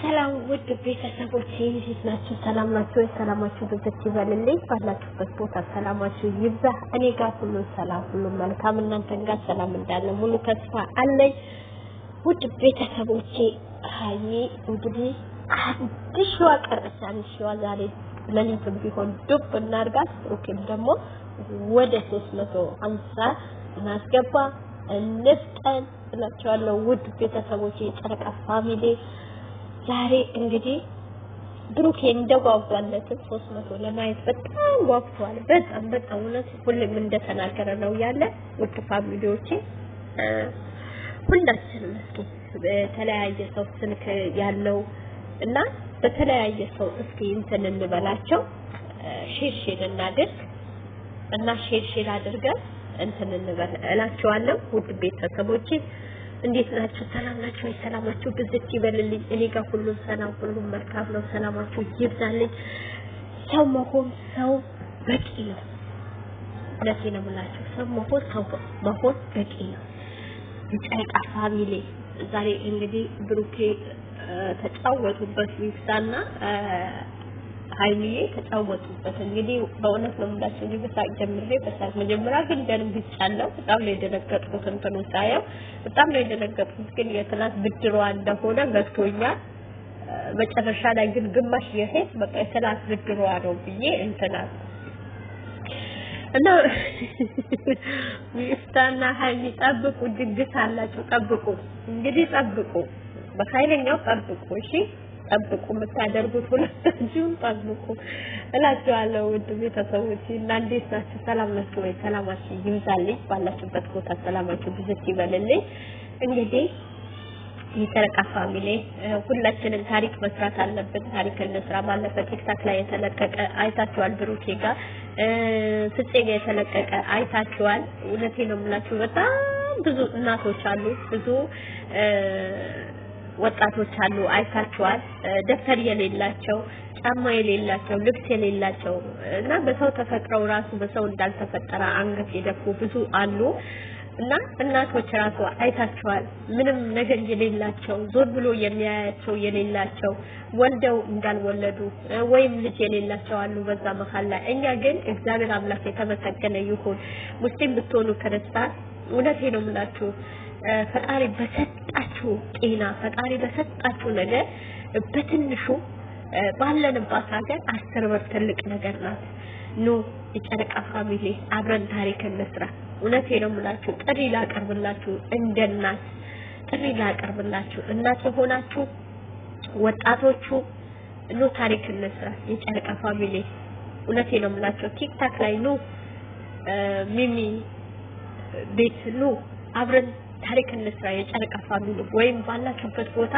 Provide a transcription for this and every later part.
ሰላም ውድ ቤተሰቦቼ እንዴት ናችሁ? ሰላም ናችሁ? ሰላማችሁ በዚህ ይበልልኝ። ባላችሁበት ቦታ ሰላማችሁ ይብዛ። እኔ ጋር ሁሉ ሰላም ሁሉ መልካም፣ እናንተ ጋር ሰላም እንዳለ ሙሉ ተስፋ አለኝ። ውድ ቤተሰቦቼ ሀይ እንግዲህ አዲስዋ ቀረች። አንቺዋ ዛሬ ለሊትም ቢሆን ዱብ እናርጋት። ኦኬም ደግሞ ወደ 350 እናስገባ እንፍጠን እላችኋለሁ። ውድ ቤተሰቦቼ ጨረቃ ፋሚሊ ዛሬ እንግዲህ ብሩክ እንደጓጓለት 300 ለማየት በጣም ጓጉቷል። በጣም እውነት ሁሉም እንደተናገረ ነው ያለ። ውድ ፋሚሊዎቼ ሁላችንም እስኪ በተለያየ ሰው ስልክ ያለው እና በተለያየ ሰው እስኪ እንትን እንበላቸው ሼር እናድርግ እና ሼር አድርገን እንትን እንበል እላችኋለሁ። ውድ ቤተሰቦቼ እንዴት ናችሁ? ሰላም ናችሁ? ሰላማችሁ ብዝት ይበልልኝ። እኔ ጋር ሁሉ ሰላም ሁሉ መልካም ነው። ሰላማችሁ ይብዛልኝ። ሰው በቂ ነው። ለዚህ ነው የምላችሁ ሰው መሆን በቂ ነው። የጨረቃ ፋሚሊ ዛሬ እንግዲህ ብሩኬ ተጫወቱበት ይፍታና ሀይሚዬ ተጫወቱበት። እንግዲህ በእውነት ነው የምላችሁ በሳቅ ጀምሬ በሳቅ መጀመሪያ ግን ደንግጫለሁ። በጣም ነው የደነገጥኩት። እንትኑ ሳየው በጣም ነው የደነገጥኩት። ግን የትናንት ብድሯ እንደሆነ ገብቶኛል። መጨረሻ ላይ ግን ግማሽ የሄድ በቃ የትናንት ብድሯ ነው ብዬ እንትናል እና ይፍታና ሀይሚ ጠብቁ፣ ድግስ አላችሁ ጠብቁ። እንግዲህ ጠብቁ፣ በኃይለኛው ጠብቁ። እሺ ጠብቁ፣ የምታደርጉት ሁላችሁም ጠብቁ እላችኋለሁ። ውድ ቤተሰቦቼ እና እንዴት ናችሁ? ሰላም ናችሁ ወይ? ሰላማችሁ ይብዛልኝ። ባላችሁበት ቦታ ሰላማችሁ ብዝት ይበልልኝ። እንግዲህ የጨረቃ ፋሚሊ ሁላችንም ታሪክ መስራት አለብን። ታሪክ እንስራ። ባለፈ ቲክታክ ላይ የተለቀቀ አይታችኋል። ብሩኬ ጋር ፍፄ ጋር የተለቀቀ አይታችኋል። እውነቴን ነው የምላችሁ በጣም ብዙ እናቶች አሉ፣ ብዙ ወጣቶች አሉ። አይታችኋል። ደፍተር የሌላቸው፣ ጫማ የሌላቸው፣ ልብስ የሌላቸው እና በሰው ተፈጥረው ራሱ በሰው እንዳልተፈጠረ አንገት የደፉ ብዙ አሉ። እና እናቶች ራሱ አይታችኋል። ምንም ነገር የሌላቸው፣ ዞር ብሎ የሚያያቸው የሌላቸው፣ ወልደው እንዳልወለዱ ወይም ልጅ የሌላቸው አሉ በዛ መካከል ላይ። እኛ ግን እግዚአብሔር አምላክ የተመሰገነ ይሁን ሙስሊም ብትሆኑ ክርስቲያን እውነቴ ነው የምላችሁ ፈጣሪ በሰጣችሁ ጤና ፈጣሪ በሰጣችሁ ነገር በትንሹ ባለንባት ሀገር 10 ብር ትልቅ ነገር ናት። ኑ የጨረቃ ፋሚሊ አብረን ታሪክ እንስራ። እውነቴ ነው የምላችሁ ጥሪ ላቀርብላችሁ፣ እንደናት ጥሪ ላቀርብላችሁ። እናት የሆናችሁ ወጣቶቹ ኑ ታሪክ እንስራ። የጨረቃ ፋሚሊ እውነቴ ነው የምላችሁ ቲክታክ ላይ ኑ፣ ሚሚ ቤት ኑ አብረን ታሪክ እንስራ። የጨረቃ ፋሚሊ ወይም ባላችሁበት ቦታ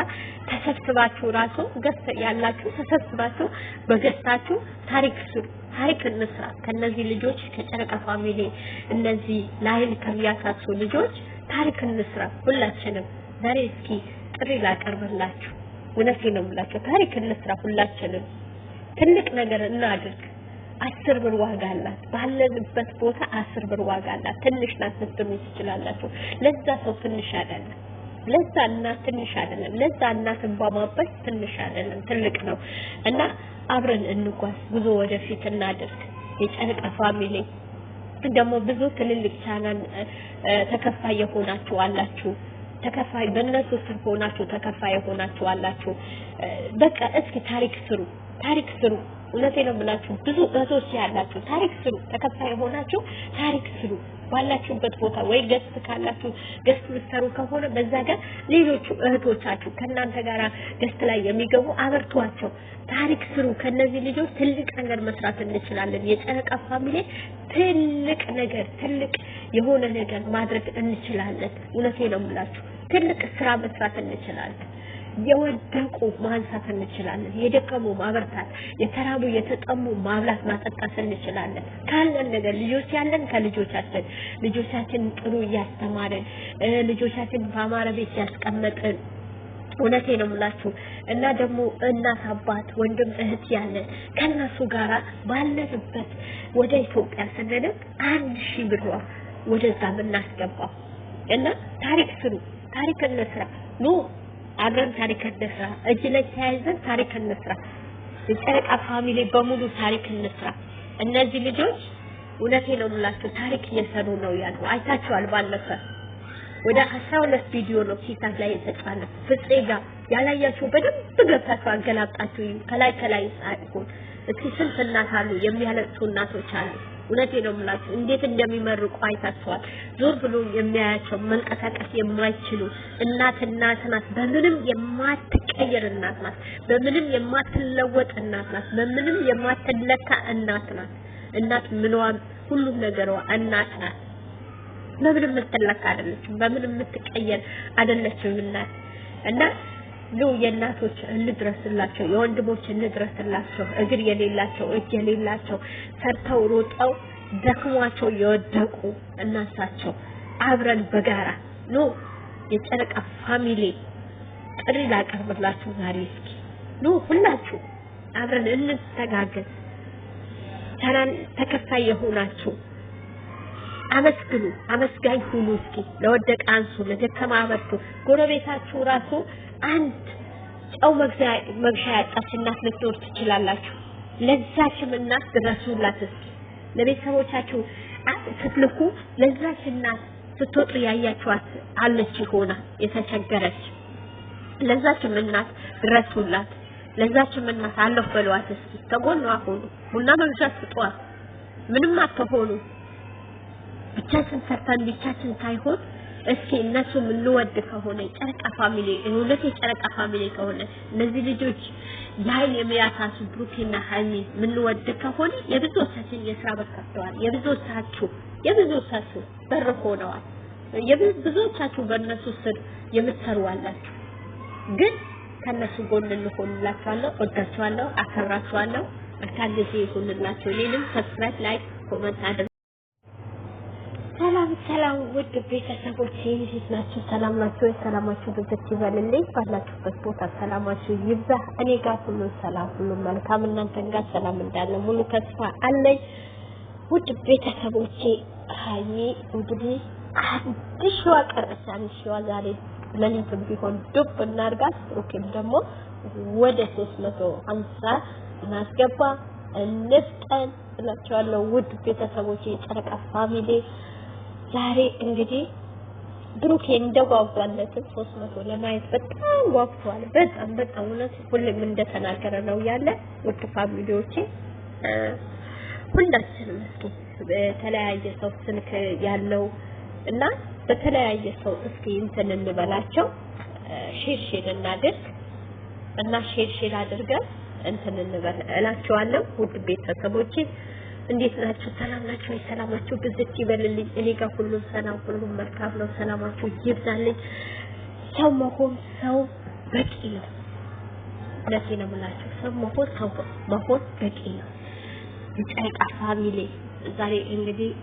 ተሰብስባችሁ ራሱ ገስት ያላችሁ ተሰብስባችሁ በገስታችሁ ታሪክ ስሩ፣ ታሪክ እንስራ። ከነዚህ ልጆች ከጨረቃ ፋሚሊ እነዚህ ላይን ከሚያሳሱ ልጆች ታሪክ እንስራ። ሁላችንም ዛሬ እስኪ ጥሪ ላቀርብላችሁ። እውነቴ ነው የምላችሁ ታሪክ እንስራ። ሁላችንም ትልቅ ነገር እናድርግ። 10 ብር ዋጋ አላት። ባለንበት ቦታ 10 ብር ዋጋ አላት። ትንሽ ናት ልትሉ ትችላላችሁ። ለዛ ሰው ትንሽ አይደለም፣ ለዛ እናት ትንሽ አይደለም፣ ለዛ እናትን በማበስ ትንሽ አይደለም፣ ትልቅ ነው። እና አብረን እንጓዝ፣ ጉዞ ወደፊት እናድርግ። የጨረቃ ፋሚሊ ደግሞ ብዙ ትልልቅ ቻናል ተከፋይ የሆናችሁ አላችሁ። ተከፋይ በእነሱ ስር ሆናችሁ ተከፋይ የሆናችሁ አላችሁ። በቃ እስኪ ታሪክ ስሩ። እውነቴ ነው የምላችሁ ብዙ እህቶች ያላችሁ ታሪክ ስሩ። ተከፋይ ሆናችሁ ታሪክ ስሩ። ባላችሁበት ቦታ ወይ ገስት ካላችሁ ገስት ምሰሩ ከሆነ በዛ ጋር ሌሎቹ እህቶቻችሁ ከናንተ ጋር ገስት ላይ የሚገቡ አበርቷቸው፣ ታሪክ ስሩ። ከነዚህ ልጆች ትልቅ ነገር መስራት እንችላለን። የጨረቃ ፋሚሊ ትልቅ የሆነ ነገር ማድረግ እንችላለን። እውነቴ ነው የምላችሁ ትልቅ ስራ መስራት እንችላለን። የወደቁ ማንሳት እንችላለን። የደከሙ ማበርታት፣ የተራቡ የተጠሙ ማብላት ማጠጣት እንችላለን። ካለን ነገር ልጆች ያለን ልጆቻችን ጥሩ ያስተማረን ልጆቻችን በአማረ ቤት ያስቀመጥን እውነቴ ነው የምላችሁ እና ደግሞ እናት አባት ወንድም እህት ያለን ከነሱ ጋራ ባለንበት ወደ ኢትዮጵያ ስንልክ 1000 ብር ወደዛ እናስገባው እና ታሪክ ስሩ፣ ታሪክ እንስራ። ኑ አብረን ታሪክ እንስራ እጅ ለእጅ ተያይዘን ታሪክ እንስራ የጨረቃ ፋሚሊ በሙሉ ታሪክ እንስራ እነዚህ ልጆች እውነቴ ነው ብላችሁ ታሪክ እየሰሩ ነው ያሉ አይታችኋል ባለፈ ወደ 12 ቪዲዮ ነው ቲክታክ ላይ የተጫነ ፍፄጋ ያላያችሁ በደንብ ገብታችሁ አገላብጣችሁ ከላይ ሳይሆን እስኪ ስንት እናት አሉ የሚያለቅሱ እናቶች አሉ እውነቴ ነው ብላችሁ እንዴት እንደሚመርቁ አይታችኋል ዞር ብሎ የሚያያቸው መንቀሳቀስ የማይችሉ እናት ናት በምንም የማትቀየር እናት ናት በምንም የማትለወጥ እናት ናት በምንም የማትለካ እናት ናት እናት ምንዋም ሁሉም ነገሯ እናት ናት በምንም የምትለካ አይደለችም በምንም የምትቀየር አይደለችም እናት እና ነው የእናቶች እንድረስላቸው የወንድሞች እንድረስላቸው እግር የሌላቸው እጅ የሌላቸው ሰርተው ሮጠው ደክሟቸው የወደቁ እናሳቸው አብረን በጋራ ነው የጨረቃ ፋሚሊ ጥሪ ላቀርብላችሁ ዛሬ እስኪ ነው ሁላችሁ አብረን እንተጋገዝ ተራን ተከፋይ የሆናችሁ አመስግኑ አመስጋኝ ሁሉ እስኪ ለወደቀ አንሱ ለደከማ አበርቱ ጎረቤታችሁ ራሱ አንድ ጨው መግሻ ያጣች እናት ልትኖር ትችላላችሁ ለዛችም እናት ድረሱላት እስኪ ለቤተሰቦቻችሁ ስትልኩ ለዛች እናት ስትወጡ ያያችኋት አለች ሆና የተቸገረች ለዛችም እናት ድረሱላት ለዛችም እናት አለፍ በሏት እስኪ ተጎኗ ሁሉ ቡና መግዣ ስጧት ምንም አትሆኑ ብቻችን ሰርተን ብቻችን ሳይሆን እስኪ እነሱ ምን ወድ ከሆነ ጨረቃ ፋሚሊ እውነት የጨረቃ ፋሚሊ ከሆነ እነዚህ ልጆች ያይን የሚያሳሱ ብሩክና ሃይሚ ምን ወድ ከሆነ የብዙዎቻችን የሥራ በከፍተዋል የብዙዎቻችሁ በር ሆነዋል የብዙዎቻችሁ በእነሱ ስር የምትሰሩ አላችሁ ግን ከነሱ ጎን እንሆንላችኋለሁ ወዳችኋለሁ አከብራችኋለሁ አታልጂ ይሁንላችሁ እኔንም ሰብስክራይብ ላይክ ኮሜንት አድርጉ ሰላም ውድ ቤተሰቦቼ እንዴት ናችሁ ሰላም ናችሁ ሰላማችሁ በዚህ ይበልልኝ ባላችሁበት ቦታ ሰላማችሁ ይብዛ እኔ ጋር ሁሉ ሰላም ሁሉ መልካም እናንተ ጋር ሰላም እንዳለ ሙሉ ተስፋ አለኝ ውድ ቤተሰቦቼ ሃይሚ እንግዲህ አዲስ ዋቀረሳንሽዋ ዛሬ ለሊትም ቢሆን ዱብ እናርጋት ኦኬም ደግሞ ወደ 350 እናስገባ እንፍጠን እላችኋለሁ ውድ ቤተሰቦቼ ጨረቃ ፋሚሊ ዛሬ እንግዲህ ብሩክ እንደጓጓለት 300 ለማየት በጣም ጓጉቷል በጣም እውነት ሁሉም እንደተናገረ ነው ያለ ውድ ፋሚሊዎቼ ሁላችንም እስኪ በተለያየ ሰው ስልክ ያለው እና በተለያየ ሰው እስኪ እንትን እንበላቸው ሼር እናድርግ እና ሼር አድርገን እንትን እንበል እላችኋለሁ ውድ ቤተሰቦቼ እንዴት ናችሁ ሰላም ናችሁ ሰላማችሁ በዚህ ይበልልኝ እኔ ጋር ሁሉ ሰላም ሁሉ መልካም ነው ሰላማችሁ ይብዛልኝ ሰው መሆን በቂ ነው ለዚህ ነው ማለት ሰው መሆን በቂ ነው የጨረቃ ፋሚሊ ዛሬ እንግዲህ